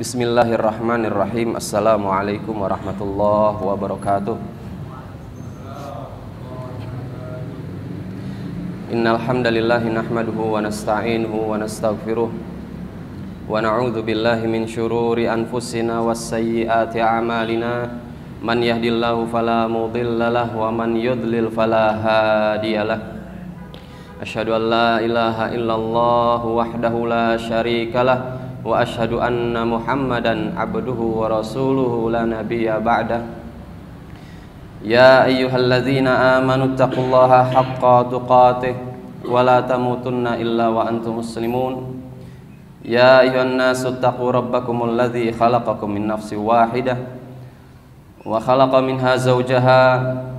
Bismillahirrahmanirrahim. Assalamualaikum warahmatullahi wabarakatuh. Innal hamdalillah nahmaduhu wa nasta'inuhu wa nastaghfiruh wa na'udzu billahi min syururi anfusina was sayyiati a'malina. Man yahdihillahu fala mudilla lahu wa man yudlil fala hadiyalah. Asyhadu an la ilaha illallah wahdahu la syarikalah wa asyhadu anna Muhammadan abduhu wa rasuluhu la nabiyya ba'dah. Ya ayyuhalladzina amanu taqullaha haqqa tuqatih wa la tamutunna illa wa antum muslimun. Ya ayyuhan nasu taqu rabbakumul ladzi khalaqakum min nafsin wahidah wa khalaqa minha zawjaha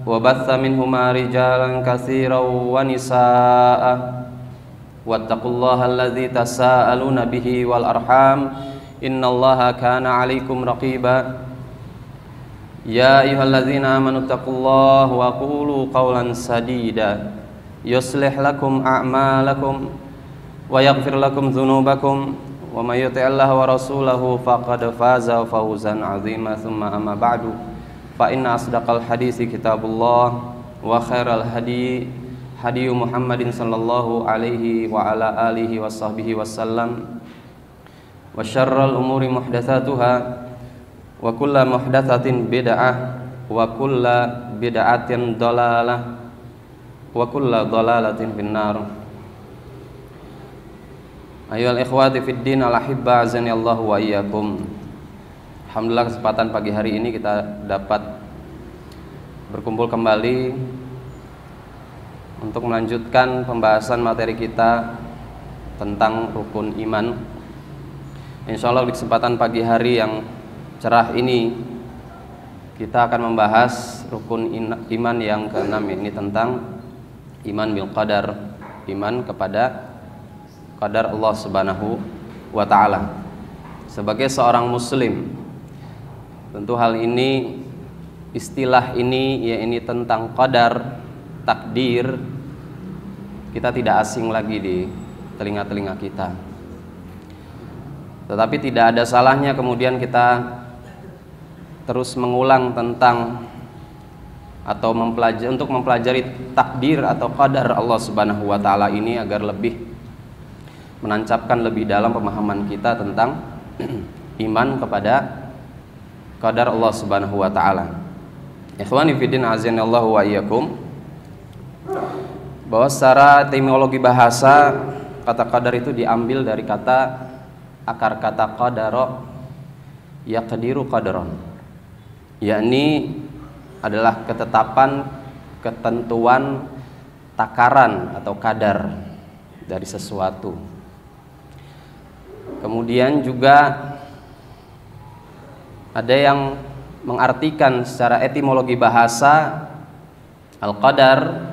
wa batha minhuma rijalan katsiran wa nisaa'a wattaqullaha alladzi tasaaluna bihi wal arham innallaha kana 'alaikum raqiba. Ya ayyuhalladzina amanu taqullaha wa qulu qawlan sadida yuslih lakum a'malakum wa yaghfir lakum dhunubakum wa may yuti'illaha wa rasulahu faqad faza fawzan 'azima. Tsumma amma ba'du fa inna asdaqal hadisi kitabullah wa khairal hadi Muhammadin sallallahu alaihi wa ala alihi wa sahbihi wasallam wa syarral umuri muhdatsatuha wa kullu muhdatsatin bid'ah wa kullu bid'atin dhalalah wa kullu dhalalatin finnar. Ayyuhal ikhwati fid din al ahibba azanillahu wa iyyakum. Alhamdulillah kesempatan pagi hari ini kita dapat berkumpul kembali untuk melanjutkan pembahasan materi kita tentang rukun iman. Insyaallah di kesempatan pagi hari yang cerah ini kita akan membahas rukun iman yang ke-6, ini tentang iman bil qadar, iman kepada qadar Allah Subhanahu wa taala. Sebagai seorang muslim, tentu hal ini, istilah ini, ya ini tentang qadar, takdir, kita tidak asing lagi di telinga-telinga kita. Tetapi tidak ada salahnya kemudian kita terus mengulang tentang atau untuk mempelajari takdir atau qadar Allah Subhanahu wa taala ini agar lebih menancapkan lebih dalam pemahaman kita tentang iman kepada qadar Allah Subhanahu wa taala. Ikhwani fiddin azanillahu wa iyyakum. Bahwa secara etimologi bahasa kata qadar itu diambil dari kata akar kata qadara yaqdiru qadran, yakni adalah ketetapan, ketentuan, takaran atau kadar dari sesuatu. Kemudian juga ada yang mengartikan secara etimologi bahasa al-qadar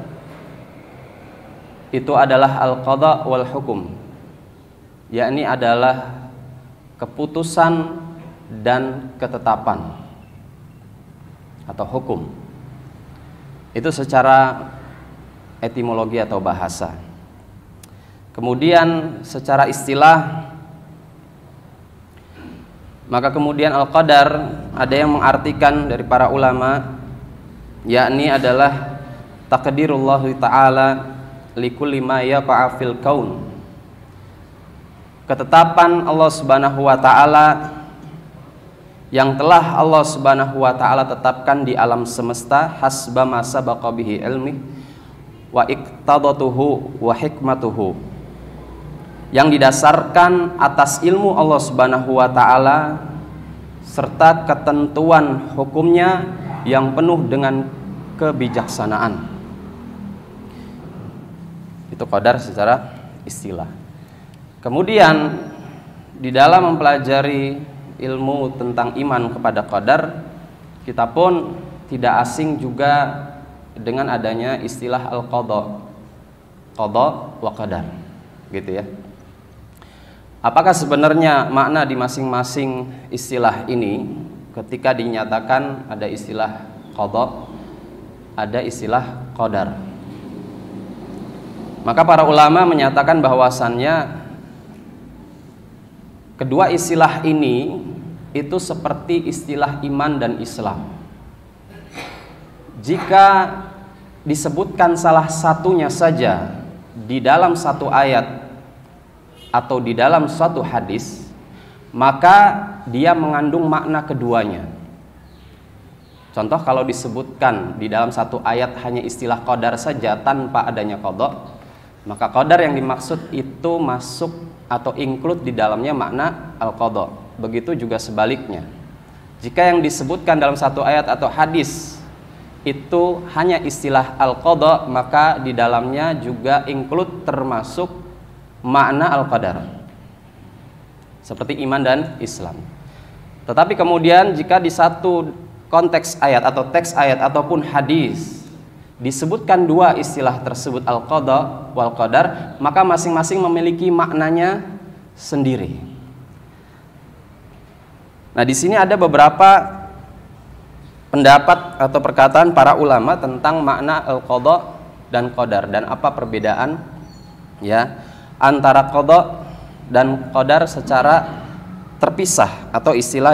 itu adalah al-qada wal hukum, yakni adalah keputusan dan ketetapan atau hukum. Itu secara etimologi atau bahasa. Kemudian secara istilah, maka kemudian al-qadar ada yang mengartikan dari para ulama, yakni adalah takdirullah ta'ala likulli ma yaqa fil kaun, ketetapan Allah Subhanahu wa taala yang telah Allah Subhanahu wa taala tetapkan di alam semesta hasba ma sabaqa bihi ilmi wa iqtadatuhu wa hikmatuhu, yang didasarkan atas ilmu Allah Subhanahu wa taala serta ketentuan hukumnya yang penuh dengan kebijaksanaan. Itu qadar secara istilah. Kemudian di dalam mempelajari ilmu tentang iman kepada qadar, kita pun tidak asing juga dengan adanya istilah al-qada, qada wa qadar, gitu ya. Apakah sebenarnya makna di masing-masing istilah ini ketika dinyatakan ada istilah qada, ada istilah qadar? Maka para ulama menyatakan bahwasannya kedua istilah ini itu seperti istilah iman dan Islam. Jika disebutkan salah satunya saja di dalam satu ayat atau di dalam suatu hadis, maka dia mengandung makna keduanya. Contoh, kalau disebutkan di dalam satu ayat hanya istilah qadar saja tanpa adanya qada, maka qadar yang dimaksud itu masuk atau include di dalamnya makna al-qada. Begitu juga sebaliknya. Jika yang disebutkan dalam satu ayat atau hadis itu hanya istilah al-qada, maka di dalamnya juga include termasuk makna al-qadar, seperti iman dan Islam. Tetapi kemudian jika di satu konteks ayat atau teks ayat ataupun hadis disebutkan dua istilah tersebut, al-qada wal qadar, maka masing-masing memiliki maknanya sendiri. Nah, di sini ada beberapa pendapat atau perkataan para ulama tentang makna al-qada dan qadar, dan apa perbedaan ya antara qada dan qadar secara terpisah atau istilah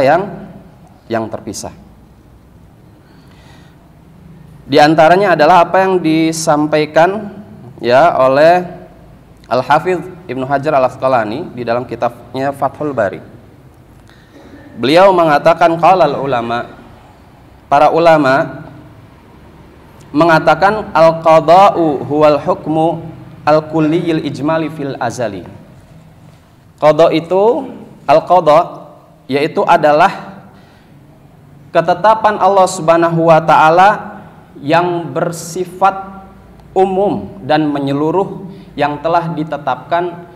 yang terpisah. Di antaranya adalah apa yang disampaikan ya oleh Al-Hafidz Ibnu Hajar Al-Asqalani di dalam kitabnya Fathul Bari. Beliau mengatakan qalal ulama, para ulama mengatakan al-qada'u huwal hukmu al-kulliyil ijmali fil azali. Qada itu, al-qada yaitu adalah ketetapan Allah Subhanahu wa taala yang bersifat umum dan menyeluruh yang telah ditetapkan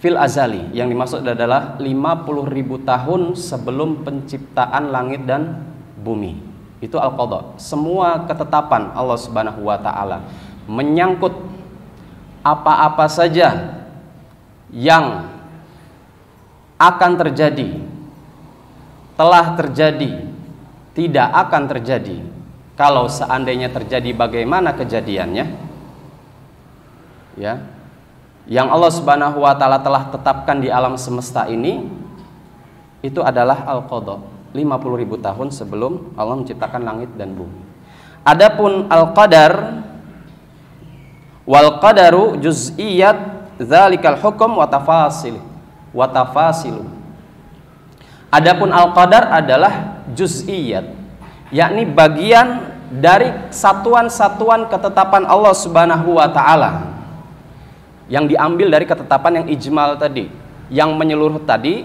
fil azali. Yang dimaksud adalah 50.000 tahun sebelum penciptaan langit dan bumi. Itu al-qada. Semua ketetapan Allah Subhanahu wa taala menyangkut apa-apa saja yang akan terjadi, telah terjadi, tidak akan terjadi. Kalau seandainya terjadi, bagaimana kejadiannya? Ya, yang Allah Subhanahu wa taala telah tetapkan di alam semesta ini, itu adalah al-qada, 50.000 tahun sebelum Allah menciptakan langit dan bumi. Adapun al-qadar, wal qadaru juz'iyat dzalikal hukum wa tafasilu. Adapun al-qadar adalah juz'iyat, yakni bagian dari satuan-satuan ketetapan Allah Subhanahu wa taala yang diambil dari ketetapan yang ijmal tadi, yang menyeluruh tadi.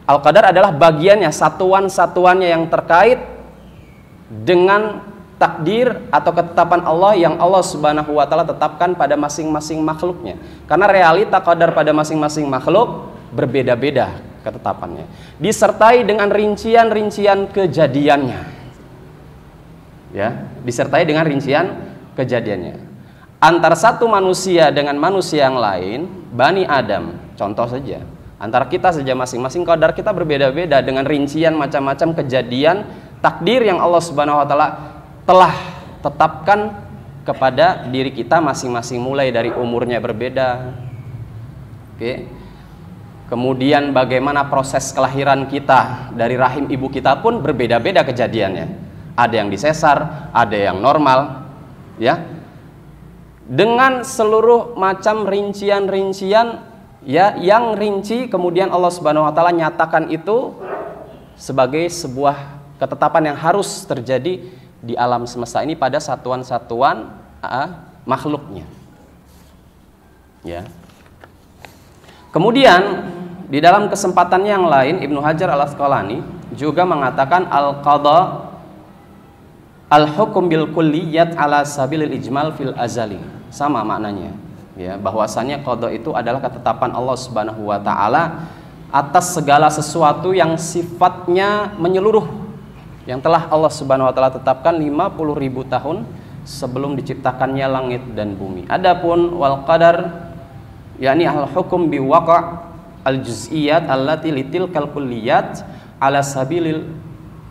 Al-qadar adalah bagiannya, satuan-satuannya yang terkait dengan takdir atau ketetapan Allah yang Allah Subhanahu wa taala tetapkan pada masing-masing makhluknya. Karena realita qadar pada masing-masing makhluk berbeda-beda ketetapannya, disertai dengan rincian-rincian kejadiannya. Ya, disertai dengan rincian kejadiannya. Antara satu manusia dengan manusia yang lain, Bani Adam, contoh saja, antara kita saja masing-masing qadar kita berbeda-beda dengan rincian macam-macam kejadian takdir yang Allah Subhanahu wa taala telah tetapkan kepada diri kita masing-masing, mulai dari umurnya berbeda. Oke. Kemudian bagaimana proses kelahiran kita dari rahim ibu kita pun berbeda-beda kejadiannya. Ada yang disesar, ada yang normal, ya. Dengan seluruh macam rincian-rincian ya yang rinci, kemudian Allah Subhanahu wa taala nyatakan itu sebagai sebuah ketetapan yang harus terjadi di alam semesta ini pada satuan-satuan makhluknya. Ya. Kemudian di dalam kesempatan yang lain Ibnu Hajar Al-Asqalani juga mengatakan al-qada al-hukum bil kulliyat ala sabilil ijmal fil azali. Sama maknanya, ya, bahwasanya qada itu adalah ketetapan Allah Subhanahu wa taala atas segala sesuatu yang sifatnya menyeluruh, yang telah Allah Subhanahu wa taala tetapkan 50.000 tahun sebelum diciptakannya langit dan bumi. Adapun wal qadar yakni al-hukum bi waqa' al-juz'iyat allati litilkal kulliyat ala sabilil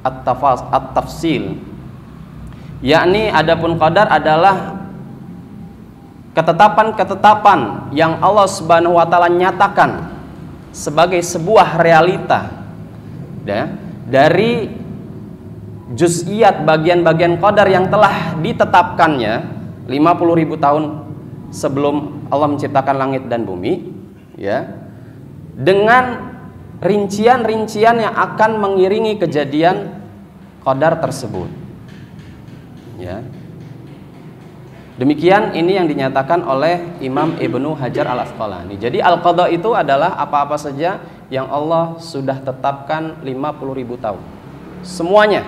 at-tafsil. Yakni adapun qadar adalah ketetapan-ketetapan yang Allah Subhanahu wa taala nyatakan sebagai sebuah realita, ya, dari juz'iyat bagian-bagian qadar yang telah ditetapkannya 50.000 tahun sebelum Allah menciptakan langit dan bumi, ya, dengan rincian-rincian yang akan mengiringi kejadian qadar tersebut, ya. Demikian ini yang dinyatakan oleh Imam Ibnu Hajar Al-Asqalani. Jadi al-qada itu adalah apa-apa saja yang Allah sudah tetapkan 50.000 tahun. Semuanya.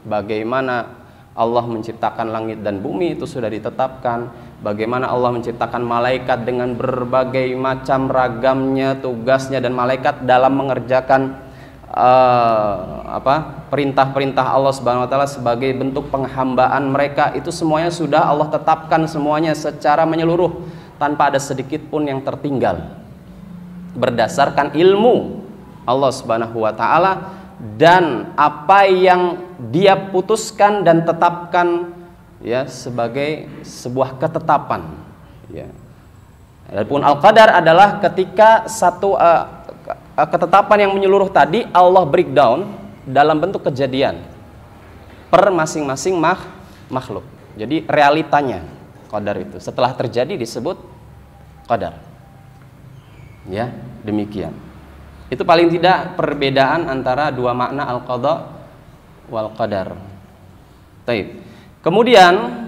Bagaimana Allah menciptakan langit dan bumi itu sudah ditetapkan. Bagaimana Allah menciptakan malaikat dengan berbagai macam ragamnya tugasnya, dan malaikat dalam mengerjakan perintah-perintah Allah Subhanahu wa taala sebagai bentuk penghambaan mereka, itu semuanya sudah Allah tetapkan semuanya secara menyeluruh tanpa ada sedikit pun yang tertinggal, berdasarkan ilmu Allah Subhanahu wa taala dan apa yang Dia putuskan dan tetapkan, ya, sebagai sebuah ketetapan, ya. Adapun al-qadar adalah ketika satu ketetapan yang menyeluruh tadi Allah breakdown dalam bentuk kejadian per masing-masing makhluk. Jadi realitanya qadar itu setelah terjadi disebut qadar. Ya, demikian. Itu paling tidak perbedaan antara dua makna al-qada wal qadar. Baik. Kemudian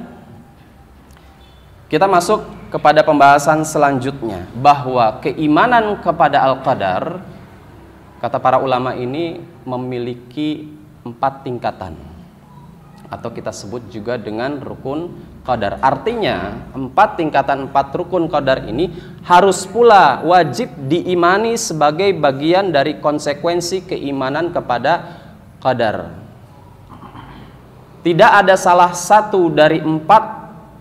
kita masuk kepada pembahasan selanjutnya, bahwa keimanan kepada al-qadar, kata para ulama ini, memiliki 4 tingkatan, atau kita sebut juga dengan rukun qadar. Artinya 4 tingkatan, 4 rukun qadar ini harus pula wajib diimani sebagai bagian dari konsekuensi keimanan kepada qadar. Tidak ada salah satu dari 4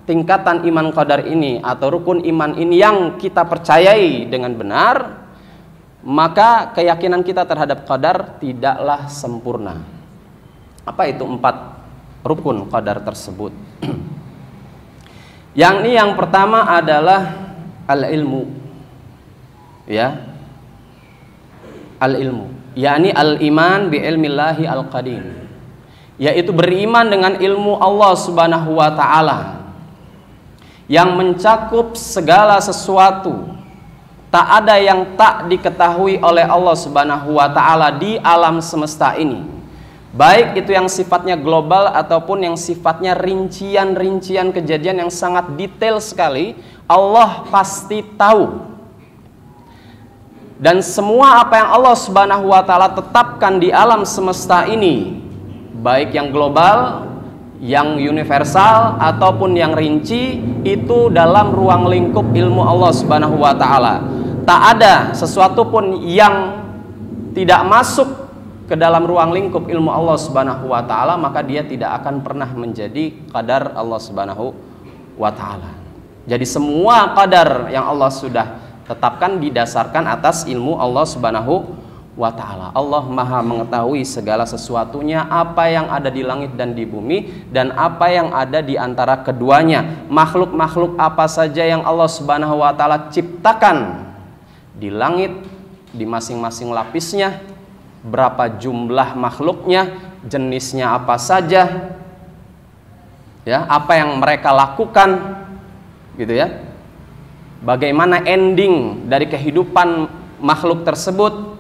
tingkatan iman qadar ini atau rukun iman ini yang kita percayai dengan benar, maka keyakinan kita terhadap qadar tidaklah sempurna. Apa itu 4 rukun qadar tersebut? Yang pertama adalah al-ilmu, ya, al-ilmu, yakni al-iman bi ilmillahi al-qadim, yaitu beriman dengan ilmu Allah Subhanahu wa taala yang mencakup segala sesuatu. Tak ada yang tak diketahui oleh Allah Subhanahu wa taala di alam semesta ini, baik itu yang sifatnya global ataupun yang sifatnya rincian-rincian kejadian yang sangat detail sekali. Allah pasti tahu, dan semua apa yang Allah Subhanahu wa taala tetapkan di alam semesta ini, baik yang global, yang universal ataupun yang rinci, itu dalam ruang lingkup ilmu Allah Subhanahu wa taala. Tak ada sesuatu pun yang tidak masuk ke dalam ruang lingkup ilmu Allah Subhanahu wa taala, maka dia tidak akan pernah menjadi qadar Allah Subhanahu wa taala. Jadi semua qadar yang Allah sudah tetapkan didasarkan atas ilmu Allah Subhanahu wa ta'ala. Allah maha mengetahui segala sesuatunya, apa yang ada di langit dan di bumi, dan apa yang ada di antara keduanya. Makhluk-makhluk apa saja yang Allah Subhanahu wa ta'ala ciptakan di langit, di masing-masing lapisnya, berapa jumlah makhluknya, jenisnya apa saja, ya, apa yang mereka lakukan, gitu ya, bagaimana ending dari kehidupan makhluk tersebut.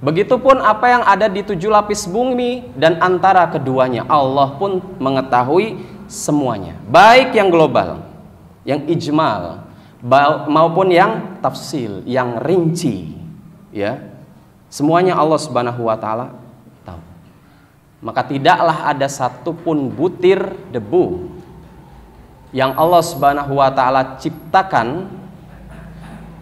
Begitupun apa yang ada di 7 lapis bumi dan antara keduanya, Allah pun mengetahui semuanya, baik yang global, yang ijmal, maupun yang tafsil, yang rinci, ya, semuanya Allah Subhanahu wa ta'ala tahu. Maka tidaklah ada satupun butir debu yang Allah Subhanahu wa ta'ala ciptakan,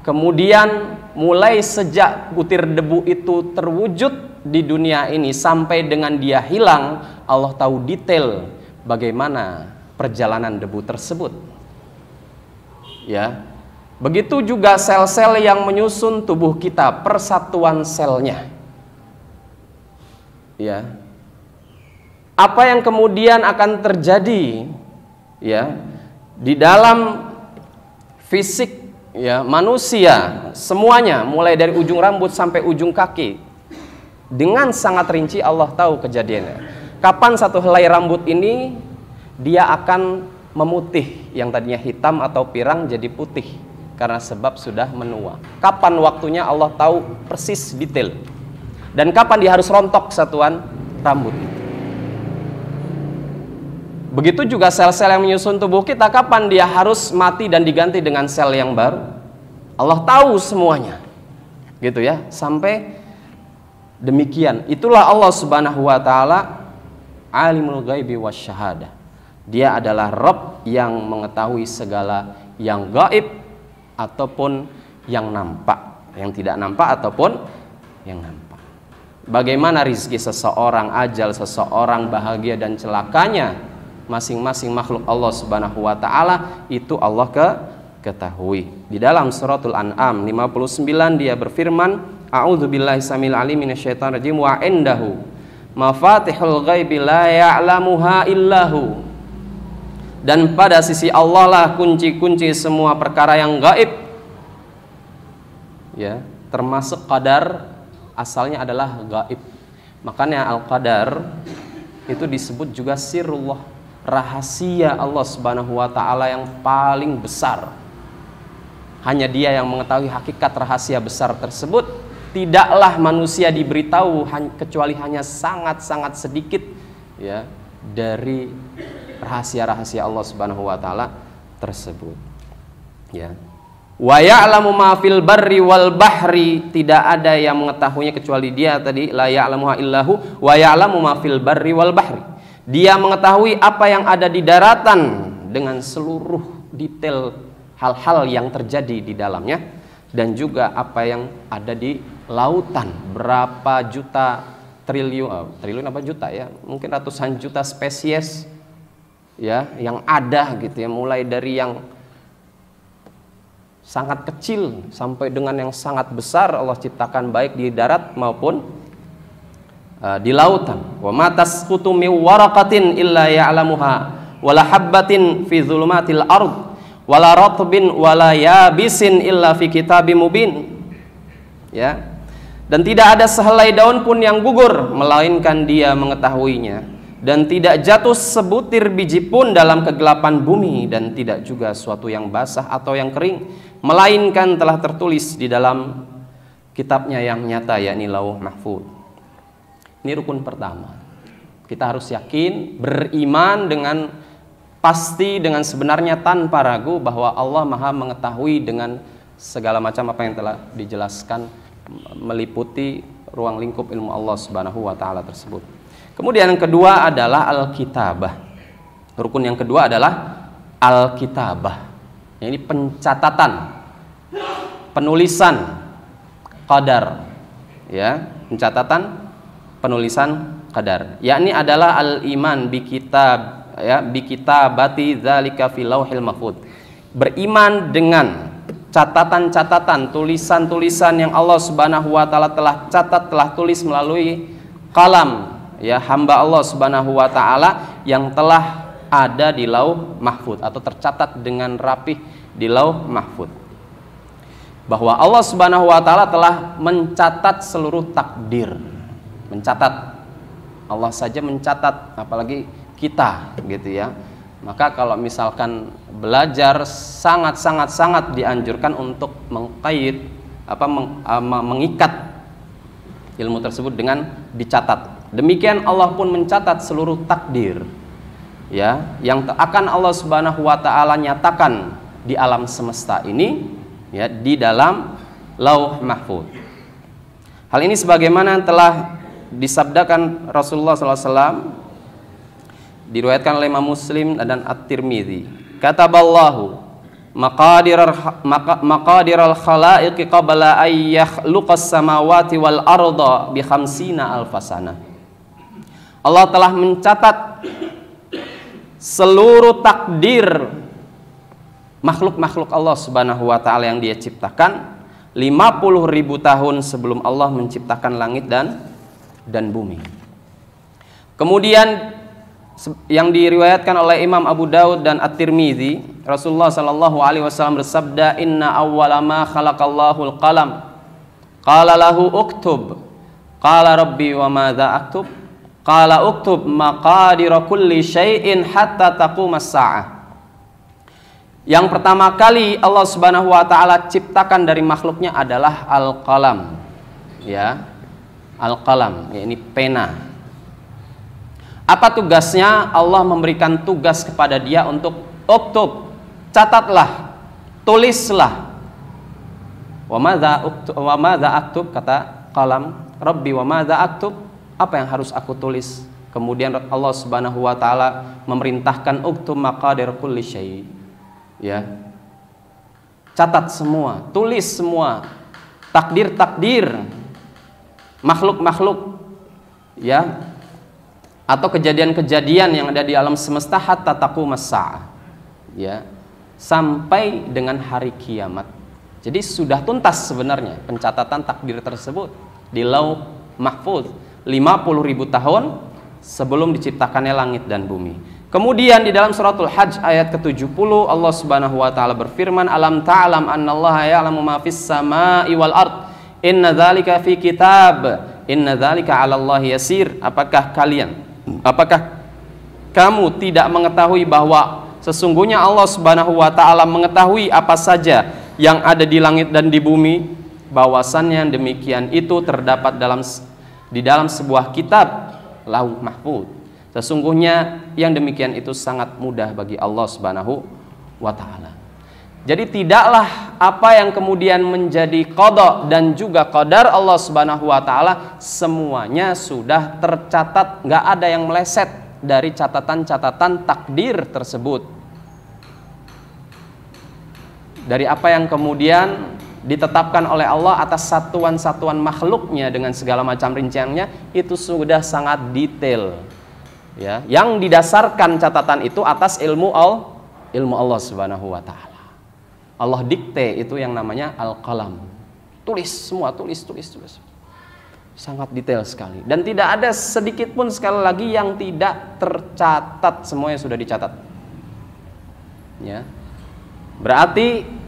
kemudian mulai sejak butir debu itu terwujud di dunia ini sampai dengan dia hilang, Allah tahu detail bagaimana perjalanan debu tersebut, ya. Begitu juga sel-sel yang menyusun tubuh kita, persatuan selnya, ya. Apa yang kemudian akan terjadi, ya, di dalam fisik, ya, manusia, semuanya mulai dari ujung rambut sampai ujung kaki, Dengan sangat rinci Allah tahu kejadiannya. Kapan satu helai rambut ini dia akan memutih, yang tadinya hitam atau pirang jadi putih karena sebab sudah menua. Kapan waktunya Allah tahu persis detail. Dan kapan dia harus rontok satuan rambut itu. Begitu juga sel-sel yang menyusun tubuh kita, kapan dia harus mati dan diganti dengan sel yang baru. Allah tahu semuanya. Gitu ya, sampai demikian. Itulah Allah Subhanahu wa taala Alimul Ghaibi Wasyahadah. Dia adalah Rabb yang mengetahui segala yang gaib ataupun yang nampak, yang tidak nampak ataupun yang nampak. Bagaimana rizki seseorang, ajal seseorang, bahagia dan celakanya masing-masing makhluk Allah Subhanahu wa taala itu Allah ketahui. Di dalam suratul An'am 59 dia berfirman, A'udzubillahi samil alim minasyaitonir rajim wa indahu mafatihul ghaibi la ya'lamuha illahu. Dan pada sisi Allah lah kunci-kunci semua perkara yang gaib. Ya, termasuk qadar asalnya adalah gaib. Makanya al-qadar itu disebut juga sirrullah, rahasia Allah Subhanahu wa taala yang paling besar. Hanya dia yang mengetahui hakikat rahasia besar tersebut. Tidaklah manusia diberitahu kecuali hanya sangat-sangat sedikit ya dari rahasia-rahasia Allah Subhanahu wa taala tersebut. Ya. Wa ya'lamu ma fil barri wal bahri, tidak ada yang mengetahuinya kecuali dia tadi, la ya'lamuha illahu wa ya'lamu ma fil barri wal bahri. Dia mengetahui apa yang ada di daratan dengan seluruh detail hal-hal yang terjadi di dalamnya, dan juga apa yang ada di lautan, berapa juta triliun apa juta ya, mungkin ratusan juta spesies ya yang ada gitu ya, mulai dari yang sangat kecil sampai dengan yang sangat besar Allah ciptakan baik di darat maupun di lautan. Wa ma tasqutu min waraqatin illa ya'lamuha wala habbatin fi dhulumatil ard wala ratbin wala yabisin illa fi kitabim mubin. Ya. Dan tidak ada sehelai daun pun yang gugur melainkan dia mengetahuinya, dan tidak jatuh sebutir biji pun dalam kegelapan bumi, dan tidak juga suatu yang basah atau yang kering melainkan telah tertulis di dalam kitabnya yang nyata, yakni Lauh Mahfuz. Ini rukun pertama. Kita harus yakin, beriman dengan pasti, dengan sebenarnya tanpa ragu bahwa Allah Maha mengetahui dengan segala macam apa yang telah dijelaskan meliputi ruang lingkup ilmu Allah Subhanahu wa taala tersebut. Kemudian yang kedua adalah al-kitabah. Rukun yang kedua adalah al-kitabah. Ini pencatatan, penulisan qadar. Ya, pencatatan, penulisan qadar. Yakni adalah al-iman bi kitab, ya, bi kitabati dzalika fil lauhil mahfuz. Beriman dengan catatan-catatan, tulisan-tulisan yang Allah Subhanahu wa taala telah catat, telah tulis melalui kalam ya hamba Allah Subhanahu wa taala yang telah ada di Lauh Mahfuz atau tercatat dengan rapih di Lauh Mahfuz. Bahwa Allah Subhanahu wa taala telah mencatat seluruh takdir. Mencatat. Allah saja mencatat, apalagi kita gitu ya. Maka kalau misalkan belajar sangat dianjurkan untuk mengikat ilmu tersebut dengan dicatat. Demikian Allah pun mencatat seluruh takdir ya yang akan Allah Subhanahu wa taala nyatakan di alam semesta ini ya di dalam Lauh Mahfuz. Hal ini sebagaimana telah disabdakan Rasulullah SAW, diriwayatkan oleh Imam Muslim dan At-Tirmidzi. Kataballahu maqadiral khalaiqi qabla ay yakhluqas samawati wal arda bi 50,000 sana. Allah telah mencatat seluruh takdir makhluk-makhluk Allah Subhanahu wa taala yang Dia ciptakan 50.000 tahun sebelum Allah menciptakan langit dan bumi. Kemudian yang diriwayatkan oleh Imam Abu Daud dan At-Tirmidzi, Rasulullah sallallahu alaihi wasallam bersabda, "Inna awwala ma khalaqallahu al-qalam qala lahu uktub Qala rabbi wa madza aktub? Qala uktub maqadira kulli syai'in hatta taqumas sa'ah. Yang pertama kali Allah Subhanahu wa taala ciptakan dari makhluknya adalah al-qalam. Ya. Al-qalam, yakni pena. Apa tugasnya? Allah memberikan tugas kepada dia untuk uktub, catatlah, tulislah. Wa madza aktub, kata qalam, Rabbi wa madza aktub? Apa yang harus aku tulis? Kemudian Allah Subhanahu wa taala memerintahkan uktub maqadir kulli syai'. Ya. Catat semua, tulis semua takdir-takdir makhluk-makhluk, ya, atau kejadian-kejadian yang ada di alam semesta hatta taqumas sa'ah, ya, sampai dengan hari kiamat. Jadi sudah tuntas sebenarnya pencatatan takdir tersebut di Lauh Mahfuz 50.000 tahun sebelum diciptakannya langit dan bumi. Kemudian di dalam suratul Hajj ayat ke-70 Allah Subhanahu wa taala berfirman, alam ta'lam annallaha ya'lamu ma fis sama'i wal ard, inna dzalika fi kitab, inna dzalika 'alallahi yasir. Apakah kamu tidak mengetahui bahwa sesungguhnya Allah Subhanahu wa taala mengetahui apa saja yang ada di langit dan di bumi, bahwasannya demikian itu terdapat di dalam sebuah kitab Lauh Mahfuz. Sesungguhnya yang demikian itu sangat mudah bagi Allah Subhanahu wa taala. Jadi tidaklah apa yang kemudian menjadi qada dan juga qadar Allah Subhanahu wa taala semuanya sudah tercatat, nggak ada yang meleset dari catatan-catatan takdir tersebut. Dari apa yang kemudian ditetapkan oleh Allah atas satuan-satuan makhluknya dengan segala macam rinciannya, itu sudah sangat detail. Ya, yang didasarkan catatan itu atas ilmu Allah Subhanahu wa taala. Allah dikte itu yang namanya al-qalam. Tulis semua, tulis. Sangat detail sekali. Dan tidak ada sedikit pun sekali lagi yang tidak tercatat, semuanya sudah dicatat. Ya. Berarti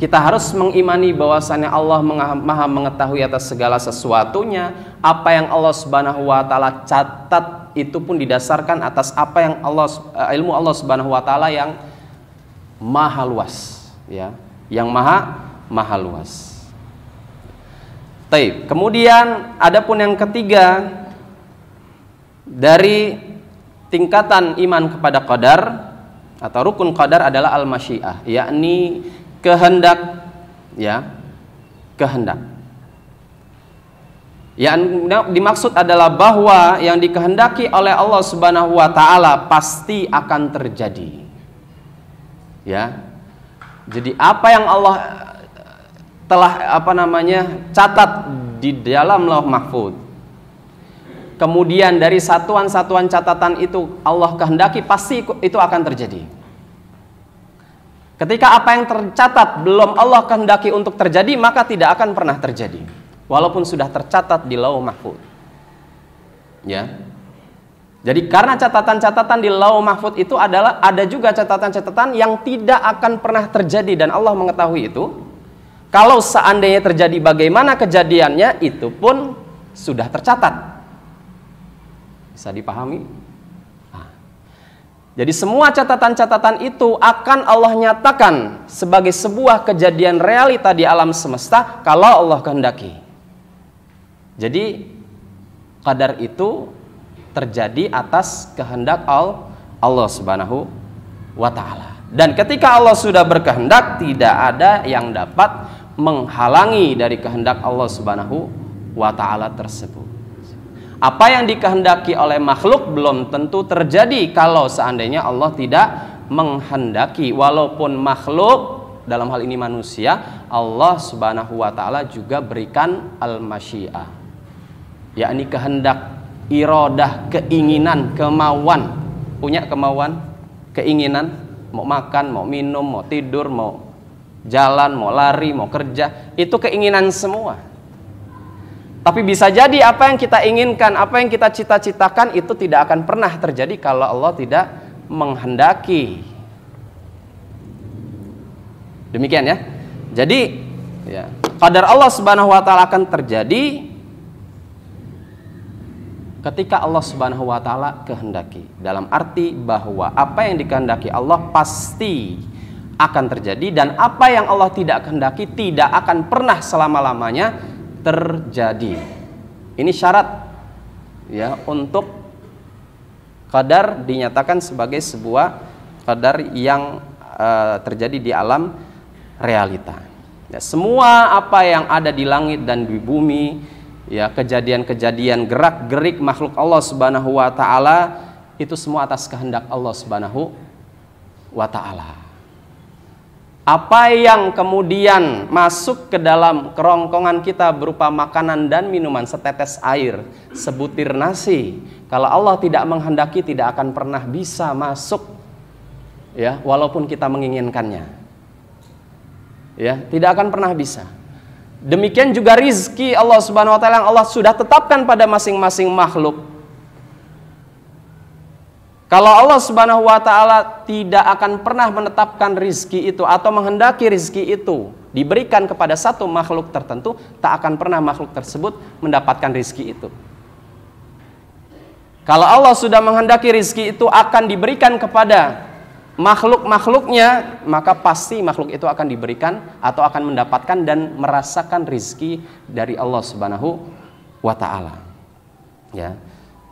kita harus mengimani bahwasannya Allah Maha mengetahui atas segala sesuatunya. Apa yang Allah Subhanahu wa taala catat itu pun didasarkan atas apa yang ilmu Allah Subhanahu wa taala yang maha luas, ya, yang maha luas. Taib. Kemudian adapun yang ketiga dari tingkatan iman kepada qadar atau rukun qadar adalah al-masyiah, yakni kehendak, ya, kehendak. Yang dimaksud adalah bahwa yang dikehendaki oleh Allah Subhanahu wa taala pasti akan terjadi. Ya. Jadi apa yang Allah telah catat di dalam Lauh Mahfuz, kemudian dari satuan-satuan catatan itu Allah kehendaki, pasti itu akan terjadi. Ketika apa yang tercatat belum Allah kehendaki untuk terjadi, maka tidak akan pernah terjadi, walaupun sudah tercatat di Lauh Mahfuz. Ya. Jadi karena catatan-catatan di Lauh Mahfuz itu ada juga catatan-catatan yang tidak akan pernah terjadi dan Allah mengetahui itu. Kalau seandainya terjadi, bagaimana kejadiannya itu pun sudah tercatat. Bisa dipahami? Jadi semua catatan-catatan itu akan Allah nyatakan sebagai sebuah kejadian realita di alam semesta kalau Allah kehendaki. Jadi qadar itu terjadi atas kehendak Allah Subhanahu wa taala. Dan ketika Allah sudah berkehendak, tidak ada yang dapat menghalangi dari kehendak Allah Subhanahu wa taala tersebut. Apa yang dikehendaki oleh makhluk belum tentu terjadi kalau seandainya Allah tidak menghendaki. Walaupun makhluk, dalam hal ini manusia, Allah Subhanahu wa taala juga berikan al-masyiah, yakni kehendak, iradah, keinginan, kemauan. Punya kemauan, keinginan, mau makan, mau minum, mau tidur, mau jalan, mau lari, mau kerja, itu keinginan semua. Tapi bisa jadi apa yang kita inginkan, apa yang kita cita-citakan itu tidak akan pernah terjadi kalau Allah tidak menghendaki. Demikian ya. Jadi ya, qadar Allah Subhanahu wa taala akan terjadi ketika Allah Subhanahu wa taala kehendaki. Dalam arti bahwa apa yang dikehendaki Allah pasti akan terjadi, dan apa yang Allah tidak kehendaki tidak akan pernah selama-lamanya terjadi. Ini syarat ya untuk qadar dinyatakan sebagai sebuah qadar yang terjadi di alam realita. Ya, semua apa yang ada di langit dan di bumi, ya, kejadian-kejadian gerak-gerik makhluk Allah Subhanahu wa taala itu semua atas kehendak Allah Subhanahu wa taala. Apa yang kemudian masuk ke dalam kerongkongan kita berupa makanan dan minuman, setetes air, sebutir nasi, kalau Allah tidak menghendaki tidak akan pernah bisa masuk, ya, walaupun kita menginginkannya, ya, tidak akan pernah bisa. Demikian juga rizki Allah Subhanahu wa taala yang Allah sudah tetapkan pada masing-masing makhluk. Kalau Allah Subhanahu wa taala tidak akan pernah menetapkan rizki itu atau menghendaki rizki itu diberikan kepada satu makhluk tertentu, tak akan pernah makhluk tersebut mendapatkan rizki itu. Kalau Allah sudah menghendaki rizki itu akan diberikan kepada makhluk-makhluknya, maka pasti makhluk itu akan diberikan atau akan mendapatkan dan merasakan rizki dari Allah Subhanahu wa ta'ala. Ya.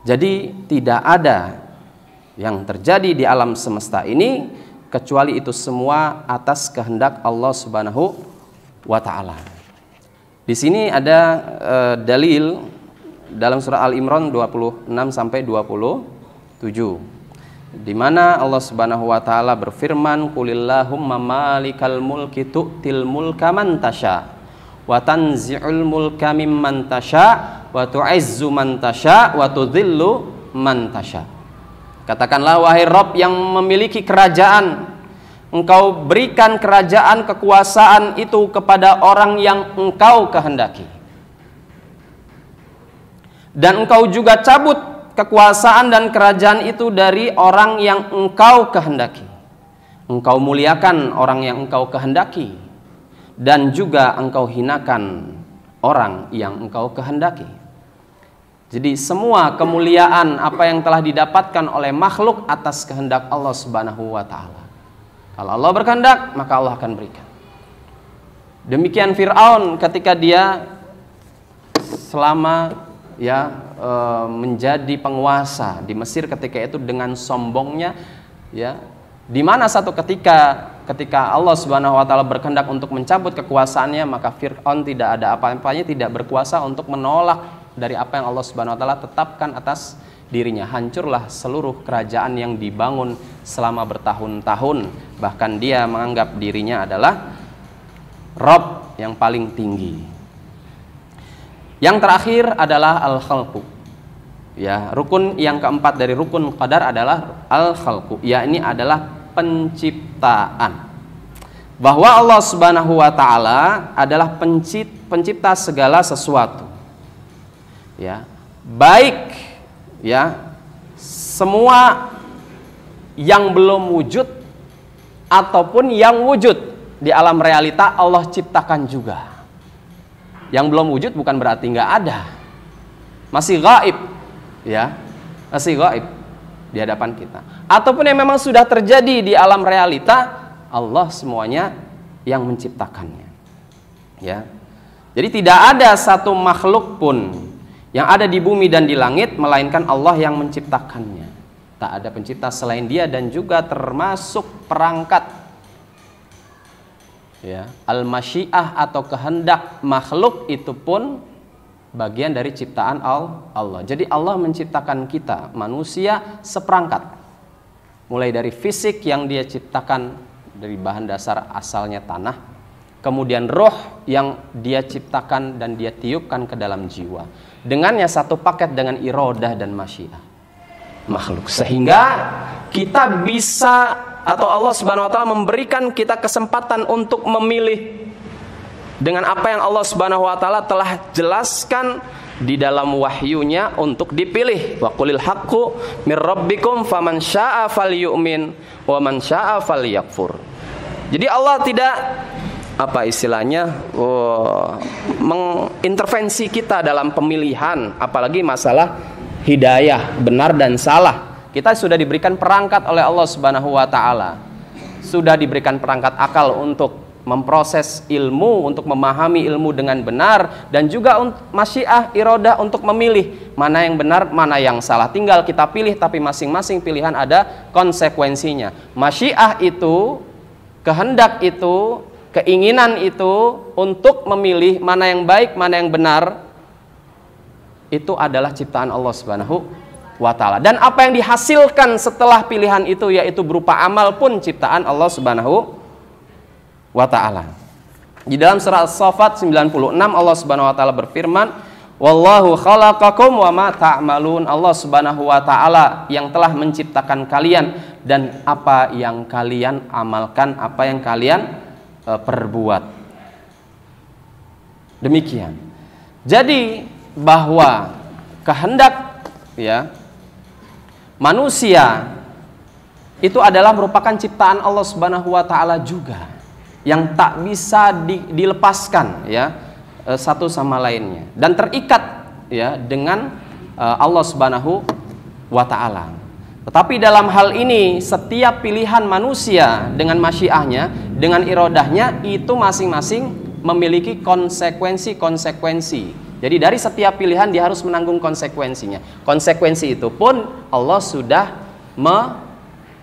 Jadi tidak ada yang terjadi di alam semesta ini kecuali itu semua atas kehendak Allah Subhanahu wa ta'ala. Di sini ada dalil dalam surah Al-Imran 26 sampai 27, di mana Allah Subhanahu wa taala berfirman, "Qulillahumma malikal mulki tu'til mulka man tasya wa tanzi'ul mulka mimman tasya wa tu'izzu man tasya wa tudhillu man tasya." Katakanlah, wahai Rabb yang memiliki kerajaan, Engkau berikan kerajaan, kekuasaan itu kepada orang yang Engkau kehendaki, dan Engkau juga cabut kekuasaan dan kerajaan itu dari orang yang Engkau kehendaki. Engkau muliakan orang yang Engkau kehendaki, dan juga Engkau hinakan orang yang Engkau kehendaki. Jadi semua kemuliaan apa yang telah didapatkan oleh makhluk atas kehendak Allah Subhanahu wa taala. Kalau Allah berkehendak, maka Allah akan berikan. Demikian Fir'aun ketika dia selama menjadi penguasa di Mesir ketika itu dengan sombongnya, ya, di mana satu ketika Allah Subhanahu wa taala berkehendak untuk mencabut kekuasaannya, maka Fir'aun tidak ada apa-apanya, tidak berkuasa untuk menolak dari apa yang Allah Subhanahu wa taala tetapkan atas dirinya. Hancurlah seluruh kerajaan yang dibangun selama bertahun-tahun, bahkan dia menganggap dirinya adalah Rabb yang paling tinggi. Yang terakhir adalah al-khalqu. Ya, rukun yang keempat dari rukun qadar adalah al-khalqu, yakni adalah penciptaan. Bahwa Allah Subhanahu wa taala adalah pencipta segala sesuatu. Ya, baik ya semua yang belum wujud ataupun yang wujud di alam realita Allah ciptakan juga. Yang belum wujud bukan berarti nggak ada, masih gaib, ya, masih gaib di hadapan kita. Ataupun yang memang sudah terjadi di alam realita, Allah semuanya yang menciptakannya. Ya, jadi tidak ada satu makhluk pun yang ada di bumi dan di langit melainkan Allah yang menciptakannya. Tak ada pencipta selain Dia, dan juga termasuk perangkat, ya, al-masyiah atau kehendak makhluk itu pun bagian dari ciptaan Allah. Jadi Allah menciptakan kita manusia seperangkat, mulai dari fisik yang Dia ciptakan dari bahan dasar asalnya tanah, kemudian roh yang Dia ciptakan dan Dia tiupkan ke dalam jiwa. Dengannya satu paket dengan irodah dan masyiah makhluk, sehingga kita bisa, atau Allah Subhanahu wa taala memberikan kita kesempatan untuk memilih dengan apa yang Allah Subhanahu wa taala telah jelaskan di dalam wahyunya untuk dipilih. Wa qulil haqqu mir rabbikum faman syaa'a falyu'min wa man syaa'a falyakfur. Jadi Allah tidak mengintervensi kita dalam pemilihan, apalagi masalah hidayah, benar dan salah. Kita sudah diberikan perangkat oleh Allah Subhanahu wa taala. Sudah diberikan perangkat akal untuk memproses ilmu, untuk memahami ilmu dengan benar, dan juga masyiah, iradah untuk memilih mana yang benar, mana yang salah. Tinggal kita pilih, tapi masing-masing pilihan ada konsekuensinya. Masyiah itu, kehendak itu, keinginan itu untuk memilih mana yang baik, mana yang benar, itu adalah ciptaan Allah Subhanahu wa ta'ala. Dan apa yang dihasilkan setelah pilihan itu, yaitu berupa amal, pun ciptaan Allah Subhanahu wa ta'ala. Di dalam surah As-Saffat 96 Allah Subhanahu wa ta'ala berfirman, wallahu khalaqakum wa ma ta'malun. Allah Subhanahu wa ta'ala yang telah menciptakan kalian dan apa yang kalian amalkan, apa yang kalian perbuat. Demikian. Jadi bahwa kehendak manusia itu adalah merupakan ciptaan Allah Subhanahu wa ta'ala juga, yang tak bisa dilepaskan satu sama lainnya, dan terikat dengan Allah Subhanahu wa ta'ala. Tetapi dalam hal ini setiap pilihan manusia dengan masyiahnya, dengan irodahnya, itu masing-masing memiliki konsekuensi-konsekuensi. Jadi dari setiap pilihan dia harus menanggung konsekuensinya. Konsekuensi itu pun Allah sudah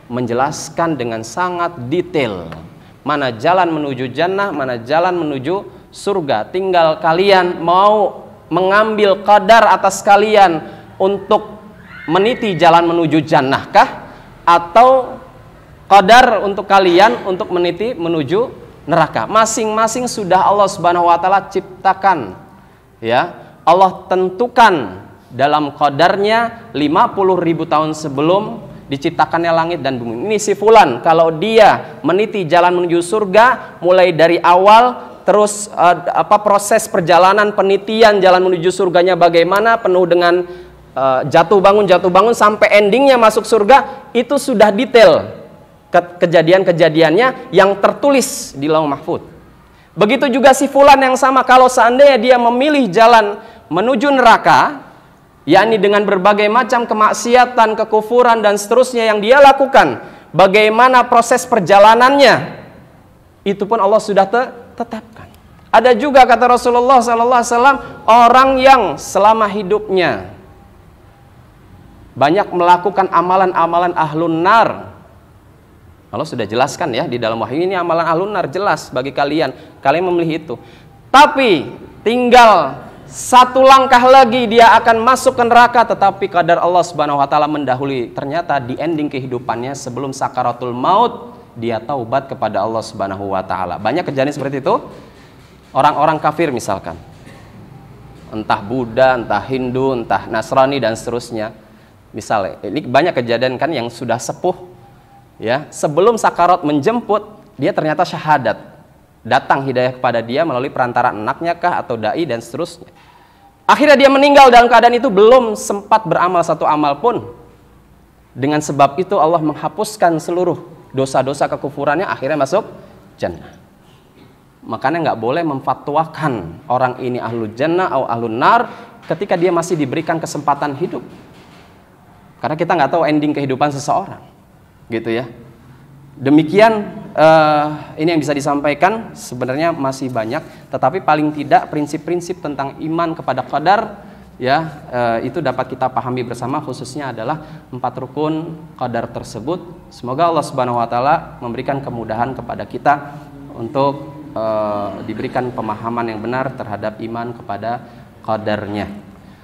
menjelaskan dengan sangat detail. Mana jalan menuju jannah, mana jalan menuju surga. Tinggal kalian mau mengambil qadar atas kalian untuk meniti jalan menuju jannah kah, atau qadar untuk kalian untuk meniti menuju neraka. Masing-masing sudah Allah Subhanahu wa ta'ala ciptakan. Allah tentukan dalam qadarnya 50.000 tahun sebelum diciptakannya langit dan bumi. Ini si fulan, kalau dia meniti jalan menuju surga, mulai dari awal terus proses perjalanan penitian jalan menuju surganya bagaimana, penuh dengan jatuh bangun sampai endingnya masuk surga, itu sudah detail kejadian-kejadiannya yang tertulis di Lauh Mahfuz. Begitu juga si fulan yang sama, kalau seandainya dia memilih jalan menuju neraka, yakni dengan berbagai macam kemaksiatan, kekufuran dan seterusnya yang dia lakukan, bagaimana proses perjalanannya, itu pun Allah sudah tetapkan. Ada juga kata Rasulullah SAW, orang yang selama hidupnya banyak melakukan amalan-amalan ahlun nar. Allah sudah jelaskan di dalam wahyu ini, amalan ahlun nar jelas bagi kalian memilih itu. Tapi tinggal satu langkah lagi dia akan masuk ke neraka, tetapi qadar Allah Subhanahu wa ta'ala mendahului. Ternyata di ending kehidupannya sebelum sakaratul maut dia taubat kepada Allah Subhanahu wa ta'ala. Banyak kejadian seperti itu. Orang-orang kafir misalkan, entah Buddha, entah Hindu, entah Nasrani dan seterusnya. Misalnya, ini banyak kejadian kan yang sudah sepuh, sebelum sakarat menjemput, dia ternyata syahadat. Datang hidayah kepada dia melalui perantara anaknya kah atau dai dan seterusnya. Akhirnya dia meninggal dalam keadaan itu belum sempat beramal satu amal pun. Dengan sebab itu Allah menghapuskan seluruh dosa-dosa kekufurannya, akhirnya masuk jannah. Makanya nggak boleh memfatwakan orang ini ahlul jannah atau ahlun nar ketika dia masih diberikan kesempatan hidup. Karena kita nggak tahu ending kehidupan seseorang, gitu ya. Demikian ini yang bisa disampaikan. Sebenarnya masih banyak, tetapi paling tidak prinsip-prinsip tentang iman kepada qadar itu dapat kita pahami bersama, khususnya adalah 4 rukun qadar tersebut. Semoga Allah Subhanahu wa ta'ala memberikan kemudahan kepada kita untuk diberikan pemahaman yang benar terhadap iman kepada qadarnya.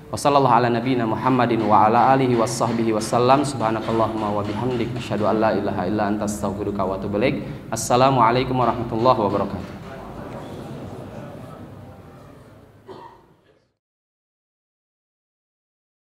Wassallallahu ala nabiyina Muhammadin wa ala alihi washabbihi wasallam. Subhanakallahumma wa bihamdik asyhadu an la ilaha illa anta astaghfiruka wa atubu ilaik. Assalamualaikum warahmatullahi wabarakatuh.